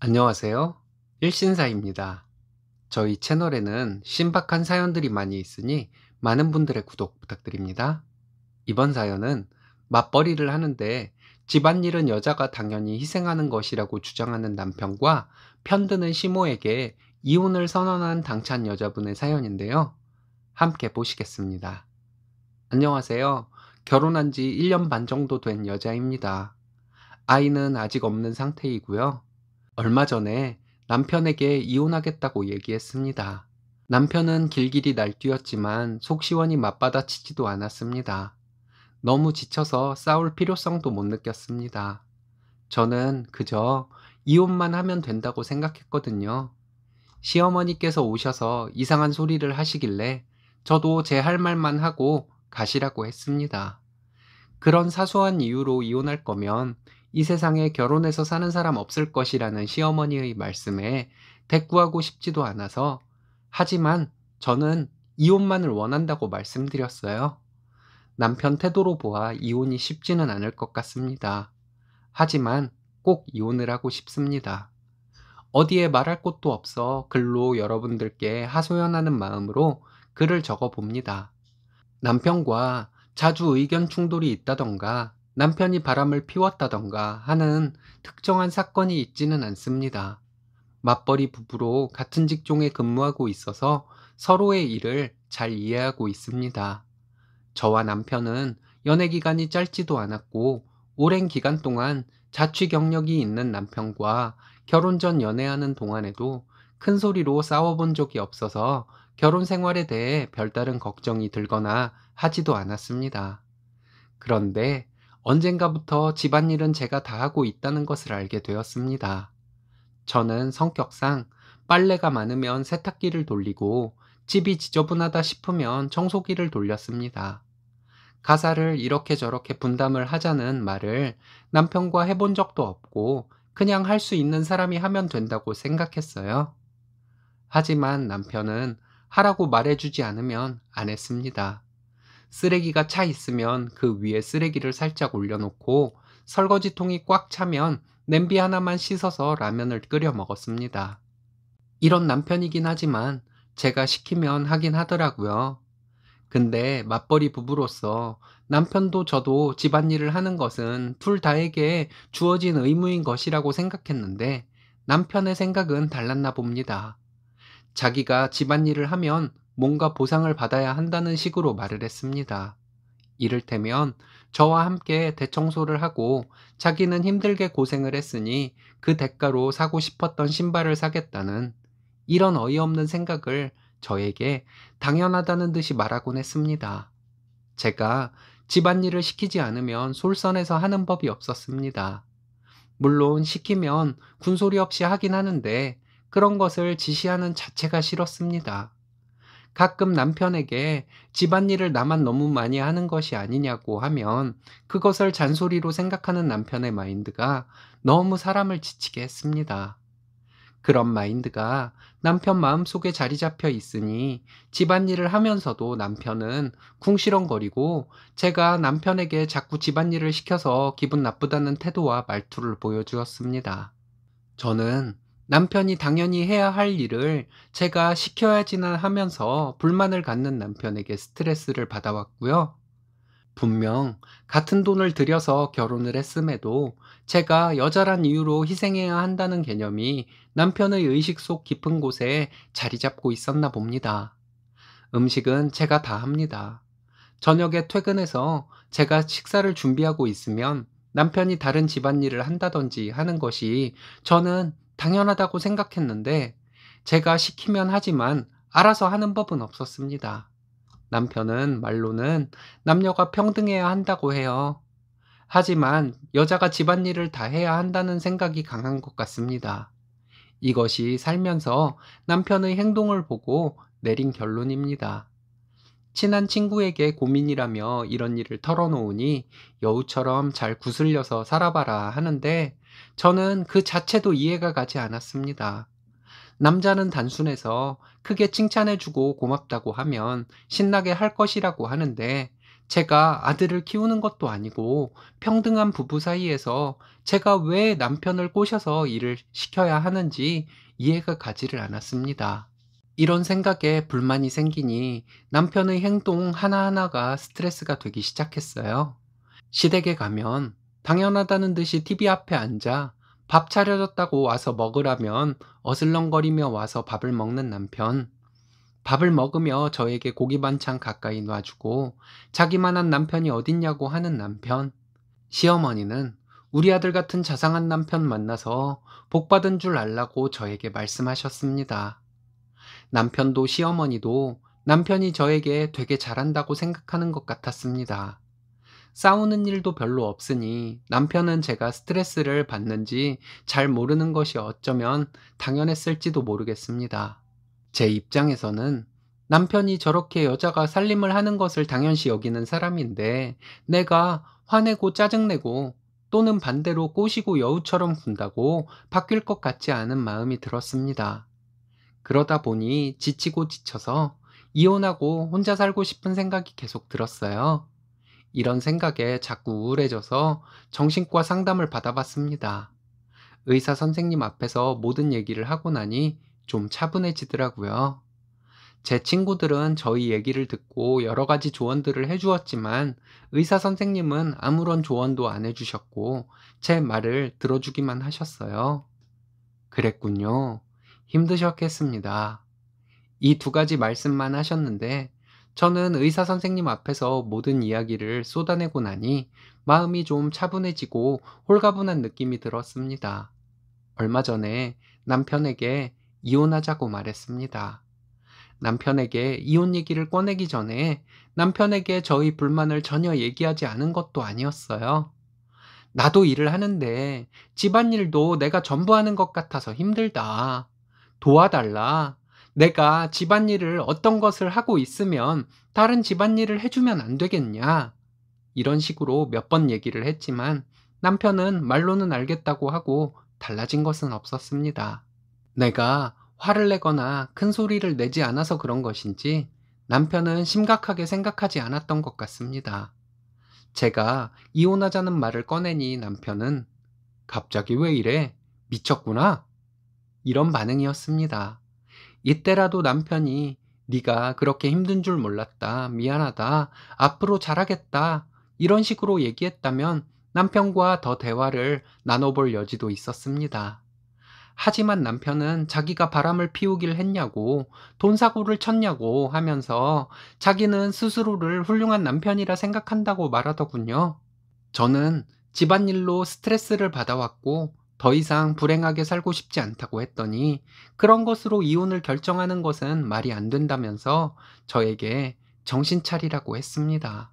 안녕하세요. 일신사입니다. 저희 채널에는 신박한 사연들이 많이 있으니 많은 분들의 구독 부탁드립니다. 이번 사연은 맞벌이를 하는데 집안일은 여자가 당연히 희생하는 것이라고 주장하는 남편과 편드는 시모에게 이혼을 선언한 당찬 여자분의 사연인데요. 함께 보시겠습니다. 안녕하세요. 결혼한 지 1년 반 정도 된 여자입니다. 아이는 아직 없는 상태이고요. 얼마 전에 남편에게 이혼하겠다고 얘기했습니다. 남편은 길길이 날뛰었지만 속 시원히 맞받아치지도 않았습니다. 너무 지쳐서 싸울 필요성도 못 느꼈습니다. 저는 그저 이혼만 하면 된다고 생각했거든요. 시어머니께서 오셔서 이상한 소리를 하시길래 저도 제 할 말만 하고 가시라고 했습니다. 그런 사소한 이유로 이혼할 거면 이 세상에 결혼해서 사는 사람 없을 것이라는 시어머니의 말씀에 대꾸하고 싶지도 않아서, 하지만 저는 이혼만을 원한다고 말씀드렸어요. 남편 태도로 보아 이혼이 쉽지는 않을 것 같습니다. 하지만 꼭 이혼을 하고 싶습니다. 어디에 말할 곳도 없어 글로 여러분들께 하소연하는 마음으로 글을 적어 봅니다. 남편과 자주 의견 충돌이 있다던가 남편이 바람을 피웠다던가 하는 특정한 사건이 있지는 않습니다. 맞벌이 부부로 같은 직종에 근무하고 있어서 서로의 일을 잘 이해하고 있습니다. 저와 남편은 연애 기간이 짧지도 않았고 오랜 기간 동안 자취 경력이 있는 남편과 결혼 전 연애하는 동안에도 큰 소리로 싸워본 적이 없어서 결혼 생활에 대해 별다른 걱정이 들거나 하지도 않았습니다. 그런데 언젠가부터 집안일은 제가 다 하고 있다는 것을 알게 되었습니다. 저는 성격상 빨래가 많으면 세탁기를 돌리고 집이 지저분하다 싶으면 청소기를 돌렸습니다. 가사를 이렇게 저렇게 분담을 하자는 말을 남편과 해본 적도 없고 그냥 할 수 있는 사람이 하면 된다고 생각했어요. 하지만 남편은 하라고 말해주지 않으면 안 했습니다. 쓰레기가 차 있으면 그 위에 쓰레기를 살짝 올려놓고 설거지통이 꽉 차면 냄비 하나만 씻어서 라면을 끓여 먹었습니다. 이런 남편이긴 하지만 제가 시키면 하긴 하더라고요. 근데 맞벌이 부부로서 남편도 저도 집안일을 하는 것은 둘 다에게 주어진 의무인 것이라고 생각했는데 남편의 생각은 달랐나 봅니다. 자기가 집안일을 하면 뭔가 보상을 받아야 한다는 식으로 말을 했습니다. 이를테면 저와 함께 대청소를 하고 자기는 힘들게 고생을 했으니 그 대가로 사고 싶었던 신발을 사겠다는, 이런 어이없는 생각을 저에게 당연하다는 듯이 말하곤 했습니다. 제가 집안일을 시키지 않으면 솔선해서 하는 법이 없었습니다. 물론 시키면 군소리 없이 하긴 하는데 그런 것을 지시하는 자체가 싫었습니다. 가끔 남편에게 집안일을 나만 너무 많이 하는 것이 아니냐고 하면 그것을 잔소리로 생각하는 남편의 마인드가 너무 사람을 지치게 했습니다. 그런 마인드가 남편 마음속에 자리 잡혀 있으니 집안일을 하면서도 남편은 궁시렁거리고 제가 남편에게 자꾸 집안일을 시켜서 기분 나쁘다는 태도와 말투를 보여주었습니다. 저는 남편이 당연히 해야 할 일을 제가 시켜야지나 하면서 불만을 갖는 남편에게 스트레스를 받아왔고요. 분명 같은 돈을 들여서 결혼을 했음에도 제가 여자란 이유로 희생해야 한다는 개념이 남편의 의식 속 깊은 곳에 자리 잡고 있었나 봅니다. 음식은 제가 다 합니다. 저녁에 퇴근해서 제가 식사를 준비하고 있으면 남편이 다른 집안일을 한다든지 하는 것이 저는 당연하다고 생각했는데, 제가 시키면 하지만 알아서 하는 법은 없었습니다. 남편은 말로는 남녀가 평등해야 한다고 해요. 하지만 여자가 집안일을 다 해야 한다는 생각이 강한 것 같습니다. 이것이 살면서 남편의 행동을 보고 내린 결론입니다. 친한 친구에게 고민이라며 이런 일을 털어놓으니 여우처럼 잘 구슬려서 살아봐라 하는데 저는 그 자체도 이해가 가지 않았습니다. 남자는 단순해서 크게 칭찬해주고 고맙다고 하면 신나게 할 것이라고 하는데 제가 아들을 키우는 것도 아니고 평등한 부부 사이에서 제가 왜 남편을 꼬셔서 일을 시켜야 하는지 이해가 가지를 않았습니다. 이런 생각에 불만이 생기니 남편의 행동 하나하나가 스트레스가 되기 시작했어요. 시댁에 가면 당연하다는 듯이 TV 앞에 앉아 밥 차려졌다고 와서 먹으라면 어슬렁거리며 와서 밥을 먹는 남편. 밥을 먹으며 저에게 고기 반찬 가까이 놔주고 자기만한 남편이 어딨냐고 하는 남편. 시어머니는 우리 아들 같은 자상한 남편 만나서 복 받은 줄 알라고 저에게 말씀하셨습니다. 남편도 시어머니도 남편이 저에게 되게 잘한다고 생각하는 것 같았습니다. 싸우는 일도 별로 없으니 남편은 제가 스트레스를 받는지 잘 모르는 것이 어쩌면 당연했을지도 모르겠습니다. 제 입장에서는 남편이 저렇게 여자가 살림을 하는 것을 당연시 여기는 사람인데 내가 화내고 짜증내고 또는 반대로 꼬시고 여우처럼 군다고 바뀔 것 같지 않은 마음이 들었습니다. 그러다 보니 지치고 지쳐서 이혼하고 혼자 살고 싶은 생각이 계속 들었어요. 이런 생각에 자꾸 우울해져서 정신과 상담을 받아봤습니다. 의사 선생님 앞에서 모든 얘기를 하고 나니 좀 차분해지더라고요. 제 친구들은 저희 얘기를 듣고 여러 가지 조언들을 해주었지만 의사 선생님은 아무런 조언도 안 해주셨고 제 말을 들어주기만 하셨어요. 그랬군요. 힘드셨겠습니다. 이 두 가지 말씀만 하셨는데 저는 의사 선생님 앞에서 모든 이야기를 쏟아내고 나니 마음이 좀 차분해지고 홀가분한 느낌이 들었습니다. 얼마 전에 남편에게 이혼하자고 말했습니다. 남편에게 이혼 얘기를 꺼내기 전에 남편에게 저희 불만을 전혀 얘기하지 않은 것도 아니었어요. 나도 일을 하는데 집안일도 내가 전부 하는 것 같아서 힘들다. 도와달라. 내가 집안일을 어떤 것을 하고 있으면 다른 집안일을 해주면 안 되겠냐. 이런 식으로 몇 번 얘기를 했지만 남편은 말로는 알겠다고 하고 달라진 것은 없었습니다. 내가 화를 내거나 큰 소리를 내지 않아서 그런 것인지 남편은 심각하게 생각하지 않았던 것 같습니다. 제가 이혼하자는 말을 꺼내니 남편은 갑자기 왜 이래? 미쳤구나? 이런 반응이었습니다. 이때라도 남편이 네가 그렇게 힘든 줄 몰랐다. 미안하다. 앞으로 잘하겠다. 이런 식으로 얘기했다면 남편과 더 대화를 나눠볼 여지도 있었습니다. 하지만 남편은 자기가 바람을 피우길 했냐고, 돈 사고를 쳤냐고 하면서 자기는 스스로를 훌륭한 남편이라 생각한다고 말하더군요. 저는 집안일로 스트레스를 받아왔고 더 이상 불행하게 살고 싶지 않다고 했더니 그런 것으로 이혼을 결정하는 것은 말이 안 된다면서 저에게 정신 차리라고 했습니다.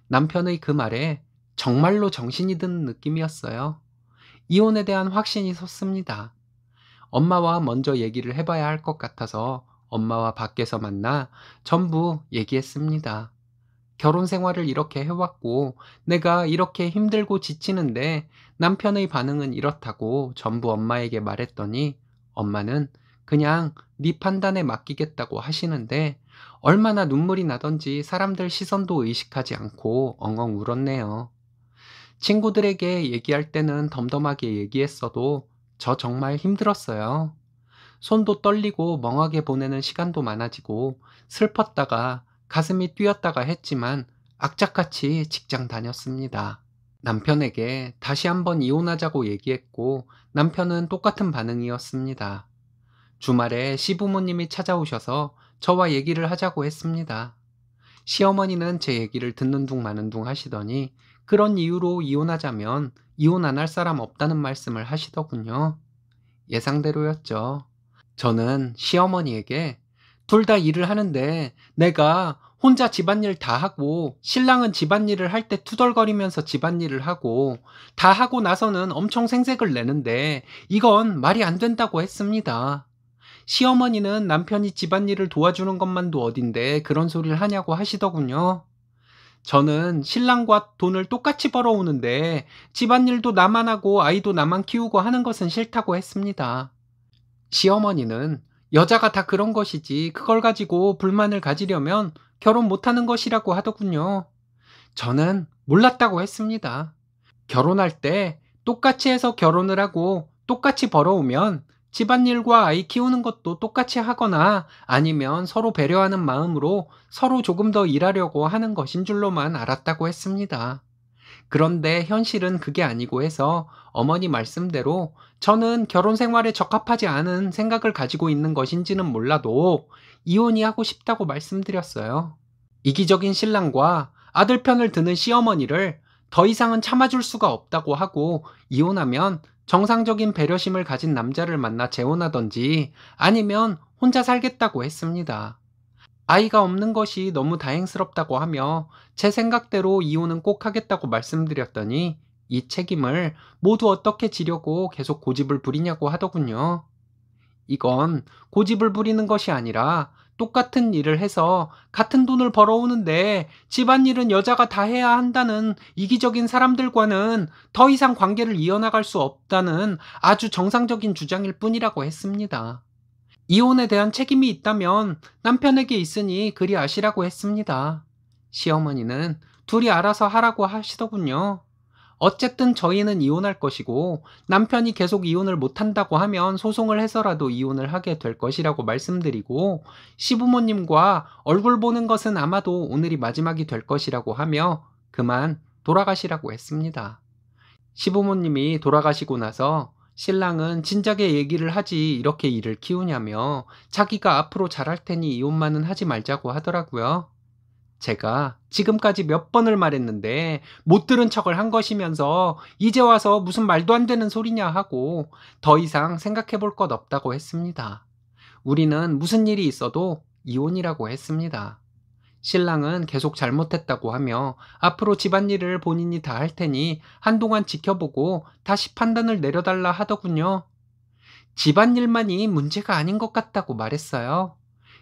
남편의 그 말에 정말로 정신이 드는 느낌이었어요. 이혼에 대한 확신이 섰습니다. 엄마와 먼저 얘기를 해봐야 할 것 같아서 엄마와 밖에서 만나 전부 얘기했습니다. 결혼 생활을 이렇게 해왔고 내가 이렇게 힘들고 지치는데 남편의 반응은 이렇다고 전부 엄마에게 말했더니 엄마는 그냥 네 판단에 맡기겠다고 하시는데 얼마나 눈물이 나던지 사람들 시선도 의식하지 않고 엉엉 울었네요. 친구들에게 얘기할 때는 덤덤하게 얘기했어도 저 정말 힘들었어요. 손도 떨리고 멍하게 보내는 시간도 많아지고 슬펐다가 가슴이 뛰었다가 했지만 악착같이 직장 다녔습니다. 남편에게 다시 한번 이혼하자고 얘기했고 남편은 똑같은 반응이었습니다. 주말에 시부모님이 찾아오셔서 저와 얘기를 하자고 했습니다. 시어머니는 제 얘기를 듣는 둥 마는 둥 하시더니 그런 이유로 이혼하자면 이혼 안 할 사람 없다는 말씀을 하시더군요. 예상대로였죠. 저는 시어머니에게 둘 다 일을 하는데 내가 혼자 집안일 다 하고 신랑은 집안일을 할 때 투덜거리면서 집안일을 하고 다 하고 나서는 엄청 생색을 내는데 이건 말이 안 된다고 했습니다. 시어머니는 남편이 집안일을 도와주는 것만도 어딘데 그런 소리를 하냐고 하시더군요. 저는 신랑과 돈을 똑같이 벌어오는데 집안일도 나만 하고 아이도 나만 키우고 하는 것은 싫다고 했습니다. 시어머니는 여자가 다 그런 것이지 그걸 가지고 불만을 가지려면 결혼 못하는 것이라고 하더군요. 저는 몰랐다고 했습니다. 결혼할 때 똑같이 해서 결혼을 하고 똑같이 벌어오면 집안일과 아이 키우는 것도 똑같이 하거나 아니면 서로 배려하는 마음으로 서로 조금 더 일하려고 하는 것인 줄로만 알았다고 했습니다. 그런데 현실은 그게 아니고 해서 어머니 말씀대로 저는 결혼 생활에 적합하지 않은 생각을 가지고 있는 것인지는 몰라도 이혼이 하고 싶다고 말씀드렸어요. 이기적인 신랑과 아들 편을 드는 시어머니를 더 이상은 참아줄 수가 없다고 하고 이혼하면 정상적인 배려심을 가진 남자를 만나 재혼하던지 아니면 혼자 살겠다고 했습니다. 아이가 없는 것이 너무 다행스럽다고 하며 제 생각대로 이혼은 꼭 하겠다고 말씀드렸더니 이 책임을 모두 어떻게 지려고 계속 고집을 부리냐고 하더군요. 이건 고집을 부리는 것이 아니라 똑같은 일을 해서 같은 돈을 벌어오는데 집안일은 여자가 다 해야 한다는 이기적인 사람들과는 더 이상 관계를 이어나갈 수 없다는 아주 정상적인 주장일 뿐이라고 했습니다. 이혼에 대한 책임이 있다면 남편에게 있으니 그리 아시라고 했습니다. 시어머니는 둘이 알아서 하라고 하시더군요. 어쨌든 저희는 이혼할 것이고 남편이 계속 이혼을 못한다고 하면 소송을 해서라도 이혼을 하게 될 것이라고 말씀드리고 시부모님과 얼굴 보는 것은 아마도 오늘이 마지막이 될 것이라고 하며 그만 돌아가시라고 했습니다. 시부모님이 돌아가시고 나서 신랑은 진작에 얘기를 하지 이렇게 일을 키우냐며 자기가 앞으로 잘할 테니 이혼만은 하지 말자고 하더라고요. 제가 지금까지 몇 번을 말했는데 못 들은 척을 한 것이면서 이제 와서 무슨 말도 안 되는 소리냐 하고 더 이상 생각해 볼 것 없다고 했습니다. 우리는 무슨 일이 있어도 이혼이라고 했습니다. 신랑은 계속 잘못했다고 하며 앞으로 집안일을 본인이 다 할 테니 한동안 지켜보고 다시 판단을 내려달라 하더군요. 집안일만이 문제가 아닌 것 같다고 말했어요.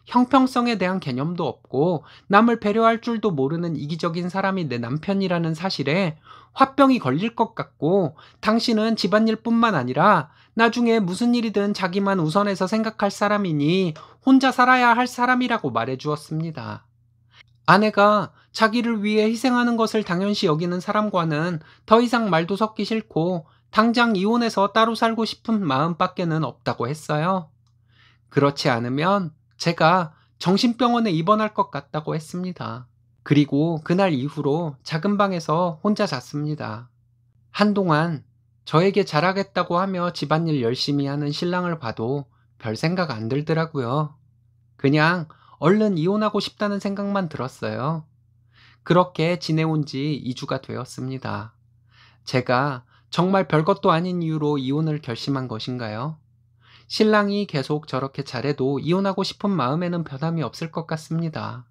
형평성에 대한 개념도 없고 남을 배려할 줄도 모르는 이기적인 사람이 내 남편이라는 사실에 화병이 걸릴 것 같고 당신은 집안일뿐만 아니라 나중에 무슨 일이든 자기만 우선해서 생각할 사람이니 혼자 살아야 할 사람이라고 말해 주었습니다. 아내가 자기를 위해 희생하는 것을 당연시 여기는 사람과는 더 이상 말도 섞기 싫고 당장 이혼해서 따로 살고 싶은 마음밖에는 없다고 했어요. 그렇지 않으면 제가 정신병원에 입원할 것 같다고 했습니다. 그리고 그날 이후로 작은 방에서 혼자 잤습니다. 한동안 저에게 잘하겠다고 하며 집안일 열심히 하는 신랑을 봐도 별 생각 안 들더라고요. 그냥 얼른 이혼하고 싶다는 생각만 들었어요. 그렇게 지내온 지 2주가 되었습니다. 제가 정말 별것도 아닌 이유로 이혼을 결심한 것인가요? 신랑이 계속 저렇게 잘해도 이혼하고 싶은 마음에는 변함이 없을 것 같습니다.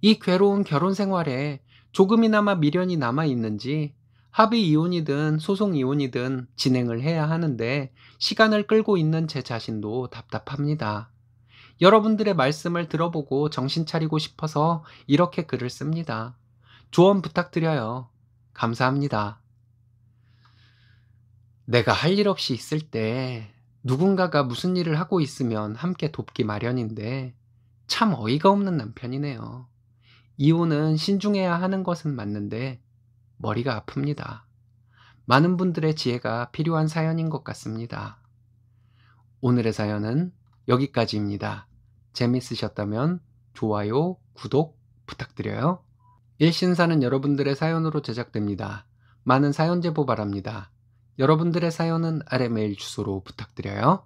이 괴로운 결혼 생활에 조금이나마 미련이 남아 있는지 합의 이혼이든 소송 이혼이든 진행을 해야 하는데 시간을 끌고 있는 제 자신도 답답합니다. 여러분들의 말씀을 들어보고 정신 차리고 싶어서 이렇게 글을 씁니다. 조언 부탁드려요. 감사합니다. 내가 할 일 없이 있을 때 누군가가 무슨 일을 하고 있으면 함께 돕기 마련인데 참 어이가 없는 남편이네요. 이혼은 신중해야 하는 것은 맞는데 머리가 아픕니다. 많은 분들의 지혜가 필요한 사연인 것 같습니다. 오늘의 사연은 여기까지입니다. 재밌으셨다면 좋아요, 구독 부탁드려요. 일신사는 여러분들의 사연으로 제작됩니다. 많은 사연 제보 바랍니다. 여러분들의 사연은 아래 메일 주소로 부탁드려요.